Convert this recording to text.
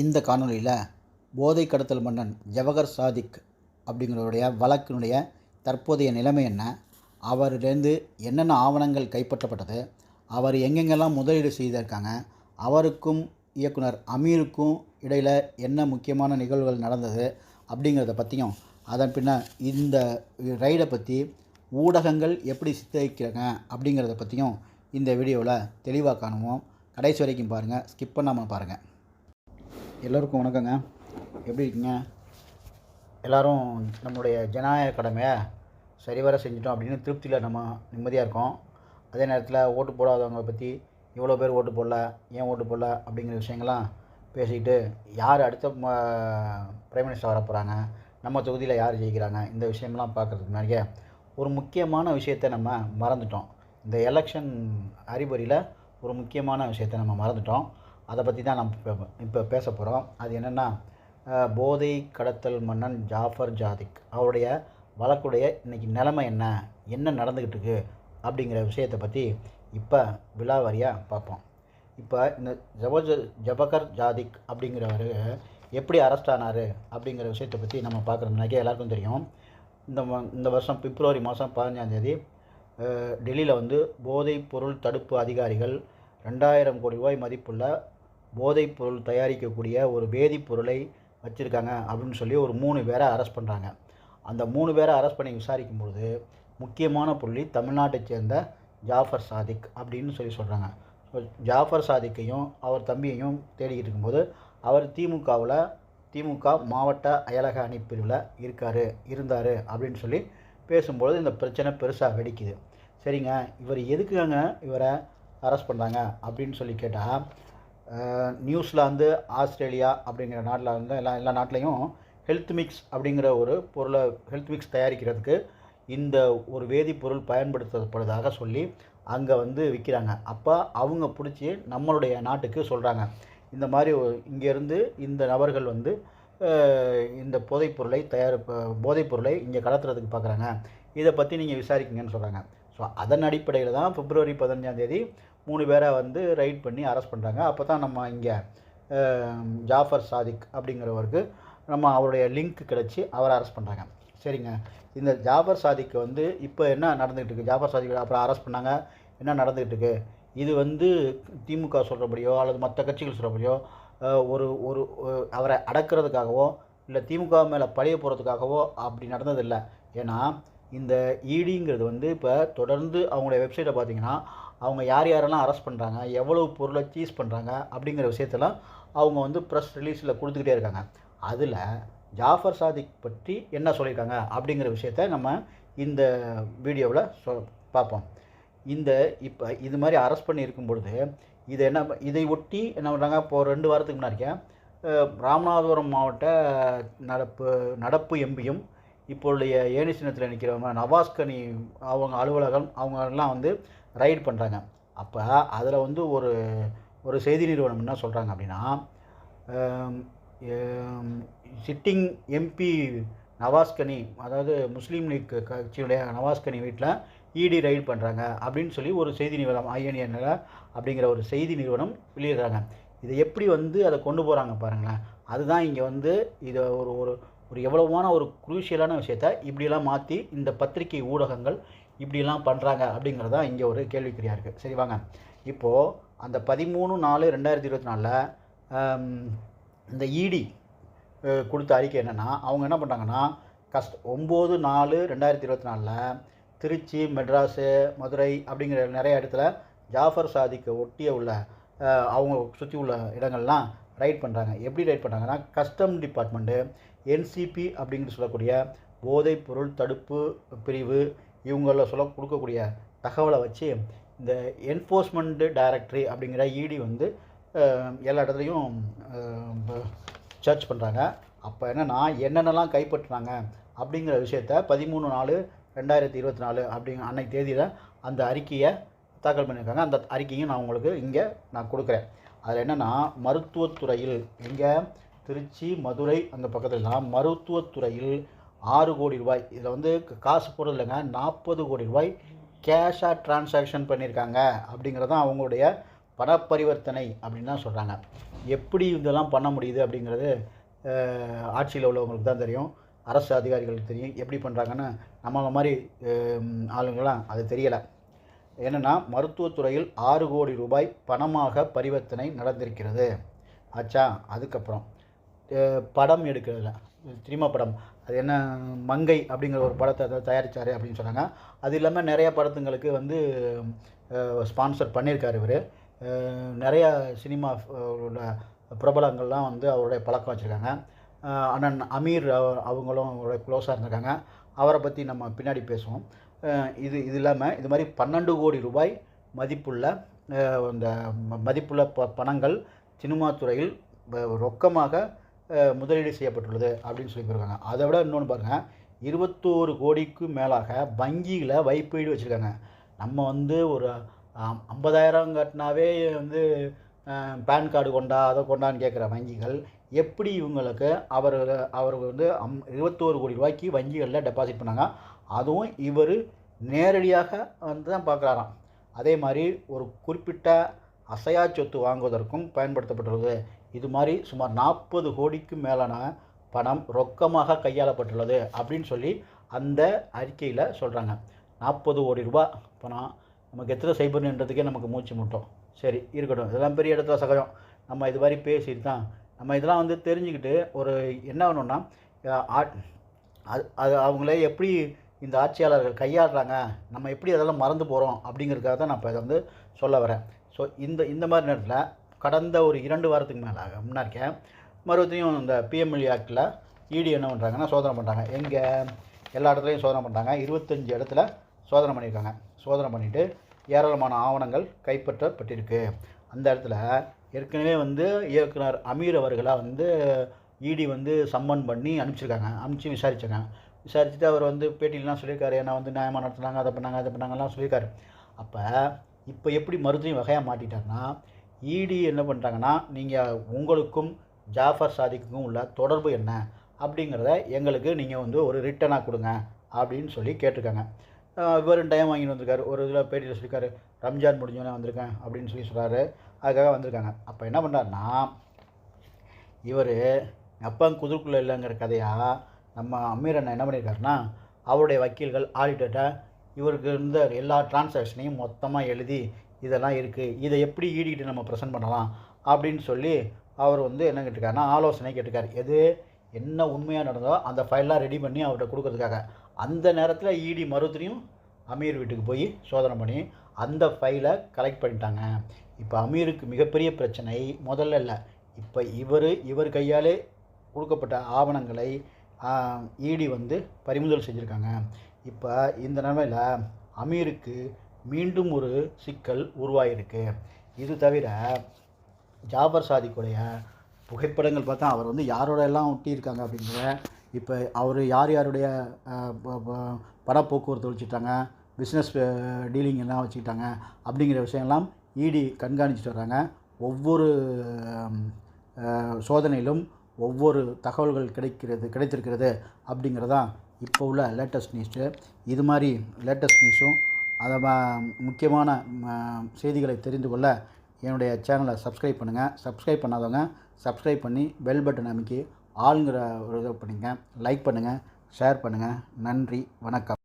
இந்த காணொளியில் போதை கடத்தல் மன்னன் ஜவஹர் சாதிக் அப்படிங்கிறவருடைய வழக்கினுடைய தற்போதைய நிலைமை என்ன, அவரிடந்து என்னென்ன ஆவணங்கள் கைப்பற்றப்பட்டது, அவர் எங்கெங்கெல்லாம் முதலீடு செய்திருக்காங்க, அவருக்கும் இயக்குனர் அமீருக்கும் இடையில் என்ன முக்கியமான நிகழ்வுகள் நடந்தது அப்படிங்கிறத பற்றியும், அதன் பின்னர் இந்த ரைடை பற்றி ஊடகங்கள் எப்படி சித்தரிக்கிறாங்க அப்படிங்கிறத பற்றியும் இந்த வீடியோவில் தெளிவாக காணுவோம். கடைசி வரைக்கும் பாருங்கள், ஸ்கிப் பண்ணாமல் பாருங்கள். எல்லோருக்கும் வணக்கங்க. எப்படி இருக்கீங்க? எல்லோரும் நம்மளுடைய ஜனநாயக கடமையை சரிவர செஞ்சிட்டோம் அப்படின்னு திருப்தியில் நம்ம நிம்மதியாக இருக்கோம். அதே நேரத்தில் ஓட்டு போடாதவங்க பற்றி இவ்வளோ பேர் ஓட்டு போடல, ஏன் ஓட்டு போடல அப்படிங்கிற விஷயங்கள்லாம் பேசிக்கிட்டு யார் அடுத்த பிரைம் மினிஸ்டர் வர போகிறாங்க, நம்ம தொகுதியில் யார் ஜெயிக்கிறாங்க, இந்த விஷயம்லாம் பார்க்குறதுக்கு முன்னாடியே ஒரு முக்கியமான விஷயத்தை நம்ம மறந்துட்டோம். இந்த எலெக்ஷன் அறிகுறியில் ஒரு முக்கியமான விஷயத்தை நம்ம மறந்துட்டோம். அதை பற்றி தான் நம்ம இப்போ பேச போகிறோம். அது என்னென்னா, போதை கடத்தல் மன்னன் ஜாஃபர் சாதிக் அவருடைய வழக்குடைய இன்றைக்கி நிலைமை என்ன, என்ன நடந்துக்கிட்டு இருக்குது அப்படிங்கிற விஷயத்தை பற்றி இப்போ விலாவாரியாக பார்ப்போம். இப்போ இந்த ஜவஹர் சாதிக் அப்படிங்கிறவர் எப்படி அரெஸ்ட் ஆனார் அப்படிங்கிற விஷயத்தை பற்றி நம்ம பார்க்குறோம்னாக்கே எல்லாருக்கும் தெரியும். இந்த வருஷம் பிப்ரவரி மாதம் 15 டெல்லியில் வந்து போதைப் பொருள் தடுப்பு அதிகாரிகள் 2000 கோடி ரூபாய் மதிப்புள்ள போதைப் பொருள் தயாரிக்கக்கூடிய ஒரு வேதிப்பொருளை வச்சுருக்காங்க அப்படின்னு சொல்லி ஒரு 3 பேரை அரெஸ்ட் பண்ணுறாங்க. அந்த 3 பேரை அரெஸ்ட் பண்ணி விசாரிக்கும்பொழுது முக்கியமான புள்ளி தமிழ்நாட்டைச் சேர்ந்த ஜாஃபர் சாதிக் அப்படின்னு சொல்லி சொல்கிறாங்க. ஜாஃபர் சாதிக்கையும் அவர் தம்பியையும் தேடிக்கிட்டு இருக்கும்போது அவர் திமுக மாவட்ட அயலக அணி பிரிவில் இருந்தார் அப்படின்னு சொல்லி பேசும்பொழுது இந்த பிரச்சனை பெருசாக வெடிக்குது. சரிங்க, இவர் எதுக்குங்க இவரை அரெஸ்ட் பண்ணுறாங்க அப்படின்னு சொல்லி கேட்டால், நியூசிலாந்து, ஆஸ்திரேலியா அப்படிங்கிற நாட்டில் வந்து எல்லா நாட்டிலையும் ஹெல்த் மிக்ஸ் அப்படிங்கிற ஒரு பொருளை ஹெல்த் மிக்ஸ் தயாரிக்கிறதுக்கு இந்த ஒரு வேதிப்பொருள் பயன்படுத்தப்படுவதாக சொல்லி அங்கே வந்து விற்கிறாங்க. அப்போ அவங்க பிடிச்சி நம்மளுடைய நாட்டுக்கு சொல்கிறாங்க, இந்த மாதிரி இங்கேருந்து இந்த நபர்கள் வந்து இந்த போதைப்பொருளை இங்கே கடத்துறதுக்கு பார்க்குறாங்க, இதை பற்றி நீங்கள் விசாரிக்கிங்கன்னு சொல்கிறாங்க. ஸோ அதன் அடிப்படையில் தான் பிப்ரவரி 15 3 பேரை வந்து ரைட் பண்ணி அரெஸ்ட் பண்ணுறாங்க. அப்போ தான் நம்ம இங்கே ஜாஃபர் சாதிக் அப்படிங்கிறவருக்கு அவருடைய லிங்க் கிடச்சி அவரை அரெஸ்ட் பண்ணுறாங்க. சரிங்க, இந்த ஜாஃபர் சாதிக்கு வந்து இப்போ என்ன நடந்துகிட்டு இருக்குது, ஜாஃபர் சாதிக் அப்புறம் அரெஸ்ட் பண்ணாங்க, என்ன நடந்துகிட்டு இருக்குது, இது வந்து திமுக சொல்கிறபடியோ அல்லது மற்ற கட்சிகள் சொல்கிறபடியோ ஒரு ஒரு அவரை அடக்கிறதுக்காகவோ இல்லை திமுக மேலே பழிய போகிறதுக்காகவோ அப்படி நடந்ததில்லை. ஏன்னா இந்த ஈடிங்கிறது வந்து இப்போ தொடர்ந்து அவங்களுடைய வெப்சைட்டை பார்த்தீங்கன்னா அவங்க யாரெல்லாம் அரெஸ்ட் பண்ணுறாங்க, எவ்வளவு பொருளை சீஸ் பண்ணுறாங்க அப்படிங்கிற விஷயத்தெல்லாம் அவங்க வந்து ப்ரெஸ் ரிலீஸில் கொடுத்துக்கிட்டே இருக்காங்க. அதில் ஜாஃபர் சாதிக் பற்றி என்ன சொல்லியிருக்காங்க அப்படிங்கிற விஷயத்த நம்ம இந்த வீடியோவில் பார்ப்போம். இப்போ இது மாதிரி அரெஸ்ட் பண்ணி இருக்கும் பொழுது இதை ஒட்டி என்ன பண்ணுறாங்க, இப்போது 2 வாரத்துக்கு முன்னாடியே ராமநாதபுரம் மாவட்ட நடப்பு எம்பியும் இப்போதைய ஏணி சின்னத்தில் நிற்கிறவங்க நவாஸ்கனி அவங்க அலுவலகம் அவங்கெல்லாம் வந்து ரைடு பண்ணுறாங்க. அப்போ அதில் வந்து ஒரு செய்தி நிறுவனம் என்ன சொல்கிறாங்க அப்படின்னா, சிட்டிங் எம்பி நவாஸ்கனி, அதாவது முஸ்லீம் லீக் கட்சியுடைய நவாஸ்கனி வீட்டில் இடி ரைடு பண்ணுறாங்க அப்படின்னு சொல்லி ஒரு செய்தி நிறுவனம் INN அப்படிங்கிற ஒரு செய்தி நிறுவனம் வெளியிடுறாங்க. இதை எப்படி வந்து அதை கொண்டு போகிறாங்க பாருங்களேன். அதுதான் இங்கே வந்து இதை ஒரு எவ்வளவான ஒரு குரூஷியலான விஷயத்தை இப்படியெல்லாம் மாற்றி இந்த பத்திரிகை ஊடகங்கள் இப்படிலாம் பண்ணுறாங்க அப்படிங்கிறதான் இங்கே ஒரு கேள்விக்குறியாக இருக்குது. சரி வாங்க, இப்போது அந்த 13/4/2024 இந்த இடி கொடுத்த அறிக்கை என்னென்னா, அவங்க என்ன பண்ணுறாங்கன்னா 9/4/2024 திருச்சி, மெட்ராஸு, மதுரை அப்படிங்கிற நிறைய இடத்துல ஜாஃபர் சாதிக்கு ஒட்டிய உள்ள அவங்க சுற்றி உள்ள இடங்கள்லாம் ரைட் பண்ணுறாங்க. எப்படி ரைட் பண்ணுறாங்கன்னா, கஸ்டம் டிபார்ட்மெண்ட்டு, NCP அப்படிங்கிற சொல்லக்கூடிய போதைப் பொருள் தடுப்பு பிரிவு இவங்கள கொடுக்கக்கூடிய தகவலை வச்சு இந்த என்ஃபோர்ஸ்மெண்ட் டைரக்டரி அப்படிங்கிற இடி வந்து எல்லா இடத்துலையும் சர்ச் பண்ணுறாங்க. அப்போ என்னென்னலாம் கைப்பற்றினாங்க அப்படிங்கிற விஷயத்த 13/4/2024 அப்படிங்கிற அன்னைக்கு தேதியில் அந்த அறிக்கையை தாக்கல் பண்ணியிருக்காங்க. அந்த அறிக்கையும் நான் உங்களுக்கு இங்கே கொடுக்குறேன். அதில் என்னென்னா, மருத்துவத்துறையில் இங்கே திருச்சி, மதுரை அந்த பக்கத்துலலாம் மருத்துவத்துறையில் 6 கோடி ரூபாய், இதில் வந்து காசு போடுறது இல்லைங்க, 40 கோடி ரூபாய் கேஷாக டிரான்சாக்ஷன் பண்ணியிருக்காங்க அப்படிங்கிறது தான் அவங்களுடைய பணப்பரிவர்த்தனை அப்படின்னு தான் சொல்கிறாங்க. எப்படி இதெல்லாம் பண்ண முடியுது அப்படிங்கிறது ஆட்சியில் உள்ளவங்களுக்கு தான் தெரியும், அரசு அதிகாரிகளுக்கு தெரியும். எப்படி பண்ணுறாங்கன்னு நம்மள மாதிரி ஆளுங்களாம் அது தெரியலை. என்னென்னா, மருத்துவத்துறையில் 6 கோடி ரூபாய் பணமாக பரிவர்த்தனை நடந்திருக்கிறது ஆச்சா. அதுக்கப்புறம் படம் எடுக்கிறதுல சினிமா படம், அது என்ன மங்கை அப்படிங்கிற ஒரு படத்தை தயாரித்தார் அப்படின்னு சொன்னாங்க. அது இல்லாமல் நிறைய படத்துங்களுக்கு வந்து ஸ்பான்சர் பண்ணியிருக்கார் இவர். நிறையா சினிமா உள்ள பிரபலங்கள்லாம் வந்து அவருடைய பழக்கம் வச்சுருக்காங்க. அண்ணன் அமீர் அவங்களும் அவருடைய க்ளோஸாக இருந்திருக்காங்க. அவரை பற்றி நம்ம பின்னாடி பேசுவோம். இது இல்லாமல் இது மாதிரி 12 கோடி ரூபாய் மதிப்புள்ள இந்த மதிப்புள்ள பணங்கள் சினிமா துறையில் ரொக்கமாக முதலீடு செய்யப்பட்டுள்ளது அப்படின்னு சொல்லி போயிருக்காங்க. அதை விட இன்னொன்று பாருங்கள், 21 கோடிக்கு மேலாக வங்கியில் வைப்பீடு வச்சுருக்காங்க. நம்ம வந்து ஒரு 50,000 கட்டினாவே வந்து பேன் கார்டு கொண்டா அதை கொண்டான்னு கேட்குற வங்கிகள் எப்படி இவங்களுக்கு அவர் வந்து 21 கோடி ரூபாய்க்கு வங்கிகளில் டெபாசிட் பண்ணாங்க. அதுவும் இவர் நேரடியாக வந்து தான் பார்க்குறாராம். அதே மாதிரி ஒரு குறிப்பிட்ட அசையா சொத்து வாங்குவதற்கும் பயன்படுத்தப்பட்டுள்ளது. இது மாதிரி சுமார் 40 கோடிக்கு மேலான பணம் ரொக்கமாக கையாளப்பட்டுள்ளது அப்படின்னு சொல்லி அந்த அறிக்கையில் சொல்கிறாங்க. 40 கோடி ரூபாய் பணம் நமக்கு எத்தனை சைபர்ன்றதுக்கே நமக்கு மூச்சு முட்டோம். சரி இருக்கட்டும், இதெல்லாம் பெரிய இடத்துல சகஜம். நம்ம இது மாதிரி பேசிட்டு தான் நம்ம இதெல்லாம் வந்து தெரிஞ்சுக்கிட்டு ஒரு என்ன வேணும்னா அது அவங்களே எப்படி இந்த ஆட்சியாளர்கள் கையாளுறாங்க, நம்ம எப்படி அதெல்லாம் மறந்து போகிறோம் அப்படிங்கிறதுக்காக தான் நான் இப்போ இதை வந்து சொல்ல வரேன். ஸோ இந்த மாதிரி நேரத்தில் கடந்த ஒரு 2 வாரத்துக்கு மேலே முன்னாடிக்க மறுபடியும் இந்த பிஎம்எல்ஏ ஆக்டில் இடி என்ன பண்ணுறாங்கன்னா சோதனை பண்ணுறாங்க. எங்கே எல்லா இடத்துலையும் சோதனை பண்ணுறாங்க. 25 இடத்துல சோதனை பண்ணியிருக்காங்க. சோதனை பண்ணிவிட்டு ஏராளமான ஆவணங்கள் கைப்பற்றப்பட்டிருக்கு. அந்த இடத்துல ஏற்கனவே வந்து இயக்குனர் அமீர் அவர்களாக வந்து இடி வந்து சம்மன் பண்ணி அனுப்பிச்சு விசாரிச்சுட்டு அவர் வந்து பேட்டிலாம் சொல்லியிருக்காரு. ஏன்னா வந்து நியாயமாக நடத்துனாங்க, அதை பண்ணாங்கலாம் சொல்லியிருக்காரு. இப்போ எப்படி மறுபடியும் வகையாக மாட்டிட்டாருன்னா, இடி என்ன பண்ணுறாங்கன்னா, நீங்கள் உங்களுக்கும் ஜாஃபர் சாதிக்குக்கும் உள்ள தொடர்பு என்ன அப்படிங்கிறத எங்களுக்கு நீங்கள் வந்து ஒரு ரிட்டனாக கொடுங்க அப்படின்னு சொல்லி கேட்டிருக்காங்க. இவரும் டைம் வாங்கிட்டு வந்திருக்காரு. ஒரு இதில் பேட்டியில் சொல்லியிருக்காரு, ரம்ஜான் முடிஞ்சோன்னே வந்திருக்கேன் அப்படின்னு சொல்லி சொல்கிறாரு. அதுக்காக வந்திருக்காங்க. அப்போ என்ன பண்ணுறாருன்னா, இவர் அப்பா குதிர்க்குள்ளே இல்லைங்கிற கதையாக நம்ம அமீர் அண்ணன் என்ன பண்ணியிருக்காருன்னா, அவருடைய வக்கீல்கள் ஆடிட்டர்கிட்ட இவருக்கு இருந்த எல்லா டிரான்சாக்ஷனையும் மொத்தமாக எழுதி இதெல்லாம் இருக்குது, இதை எப்படி ஈடிக்கிட்டு நம்ம ப்ரெசென்ட் பண்ணலாம் அப்படின்னு சொல்லி அவர் வந்து என்ன கேட்டிருக்காருன்னா ஆலோசனை கேட்டிருக்காரு. எது என்ன உண்மையாக நடந்தோ அந்த ஃபைல்லாம் ரெடி பண்ணி அவர்கிட்ட கொடுக்கறதுக்காக. அந்த நேரத்தில் இடி மறுபடியும் அமீர் வீட்டுக்கு போய் சோதனை பண்ணி அந்த ஃபைலை கலெக்ட் பண்ணிட்டாங்க. இப்போ அமீருக்கு மிகப்பெரிய பிரச்சனை முதல்ல இல்லை, இப்போ இவர் கையாலே கொடுக்கப்பட்ட ஆவணங்களை இடி வந்து பறிமுதல் செஞ்சுருக்காங்க. இப்போ இந்த நிலைமையில் அமீருக்கு மீண்டும் ஒரு சிக்கல் உருவாகிருக்கு. இது தவிர ஜாஃபர் சாதிக்குடைய புகைப்படங்கள் பார்த்தா அவர் வந்து யாரோட எல்லாம் ஒட்டியிருக்காங்க அப்படிங்கிற, இப்போ அவர் யாருடைய பணப்போக்குவரத்து வச்சுட்டாங்க, பிஸ்னஸ் டீலிங் எல்லாம் வச்சுக்கிட்டாங்க அப்படிங்கிற விஷயம்லாம் இடி கண்காணிச்சுட்டு வர்றாங்க. ஒவ்வொரு சோதனையிலும் ஒவ்வொரு தகவல்கள் கிடைத்திருக்கிறது அப்படிங்கிறதான் இப்போ உள்ள லேட்டஸ்ட் நியூஸு. இது மாதிரி லேட்டஸ்ட் நியூஸும் அதை முக்கியமான செய்திகளை தெரிந்து கொள்ள என்னுடைய சேனலை சப்ஸ்கிரைப் பண்ணுங்கள். சப்ஸ்கிரைப் பண்ணாதவங்க சப்ஸ்கிரைப் பண்ணி பெல் பட்டன் அமைக்கி ஆளுங்கிற ஒரு இதை பண்ணிங்க. லைக் பண்ணுங்கள், ஷேர் பண்ணுங்கள். நன்றி, வணக்கம்.